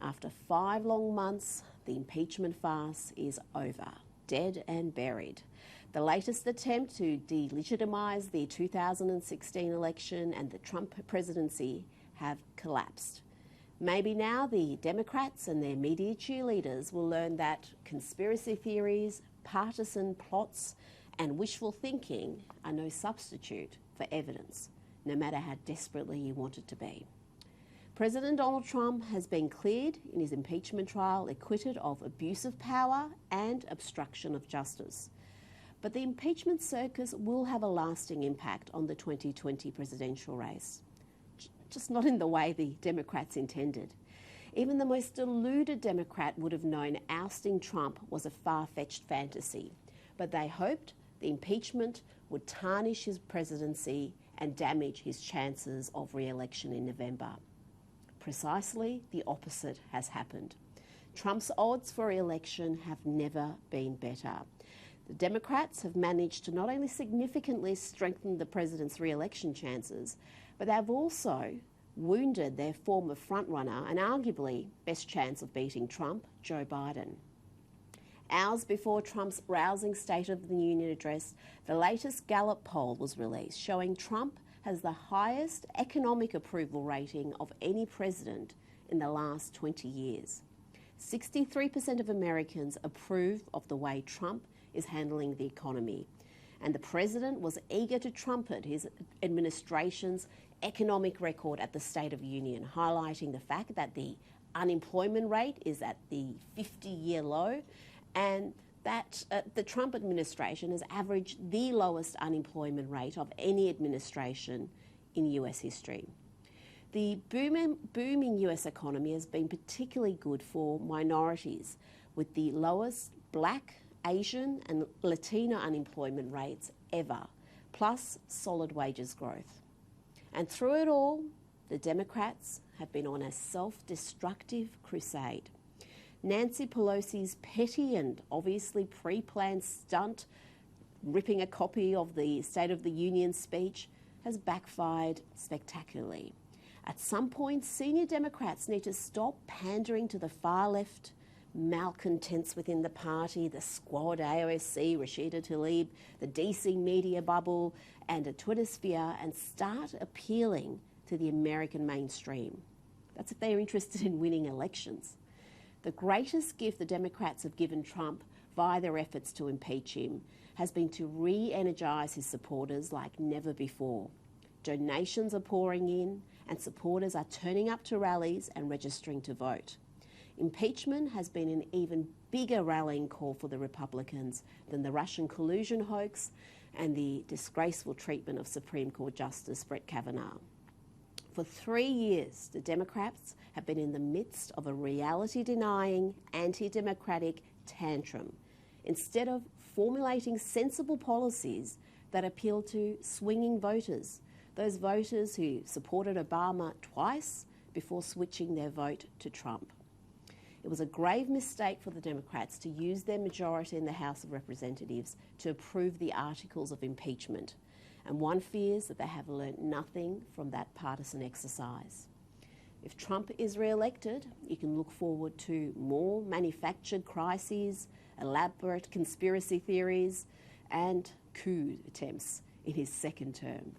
After 5 long months, the impeachment farce is over, dead and buried. The latest attempt to delegitimise the 2016 election and the Trump presidency have collapsed. Maybe now the Democrats and their media cheerleaders will learn that conspiracy theories, partisan plots and wishful thinking are no substitute for evidence, no matter how desperately you want it to be. President Donald Trump has been cleared in his impeachment trial, acquitted of abuse of power and obstruction of justice. But the impeachment circus will have a lasting impact on the 2020 presidential race, just not in the way the Democrats intended. Even the most deluded Democrat would have known ousting Trump was a far-fetched fantasy, but they hoped the impeachment would tarnish his presidency and damage his chances of re-election in November. Precisely the opposite has happened. Trump's odds for re-election have never been better. The Democrats have managed to not only significantly strengthen the president's re-election chances, but they've also wounded their former frontrunner and arguably best chance of beating Trump, Joe Biden. Hours before Trump's rousing State of the Union address, the latest Gallup poll was released, showing Trump has the highest economic approval rating of any president in the last 20 years. 63% of Americans approve of the way Trump is handling the economy, and the president was eager to trumpet his administration's economic record at the State of the Union, highlighting the fact that the unemployment rate is at the 50-year low and that the Trump administration has averaged the lowest unemployment rate of any administration in US history. The booming US economy has been particularly good for minorities, with the lowest Black, Asian and Latino unemployment rates ever, plus solid wages growth. And through it all, the Democrats have been on a self-destructive crusade. Nancy Pelosi's petty and obviously pre-planned stunt, ripping a copy of the State of the Union speech, has backfired spectacularly. At some point, senior Democrats need to stop pandering to the far left malcontents within the party, the squad, AOSC, Rashida Tlaib, the DC media bubble, and a Twitter sphere, and start appealing to the American mainstream. That's if they're interested in winning elections. The greatest gift the Democrats have given Trump via their efforts to impeach him has been to re-energise his supporters like never before. Donations are pouring in and supporters are turning up to rallies and registering to vote. Impeachment has been an even bigger rallying call for the Republicans than the Russian collusion hoax and the disgraceful treatment of Supreme Court Justice Brett Kavanaugh. For 3 years, the Democrats have been in the midst of a reality-denying, anti-democratic tantrum, instead of formulating sensible policies that appeal to swinging voters, those voters who supported Obama twice before switching their vote to Trump. It was a grave mistake for the Democrats to use their majority in the House of Representatives to approve the articles of impeachment, and one fears that they have learnt nothing from that partisan exercise. If Trump is re-elected, you can look forward to more manufactured crises, elaborate conspiracy theories, and coup attempts in his second term.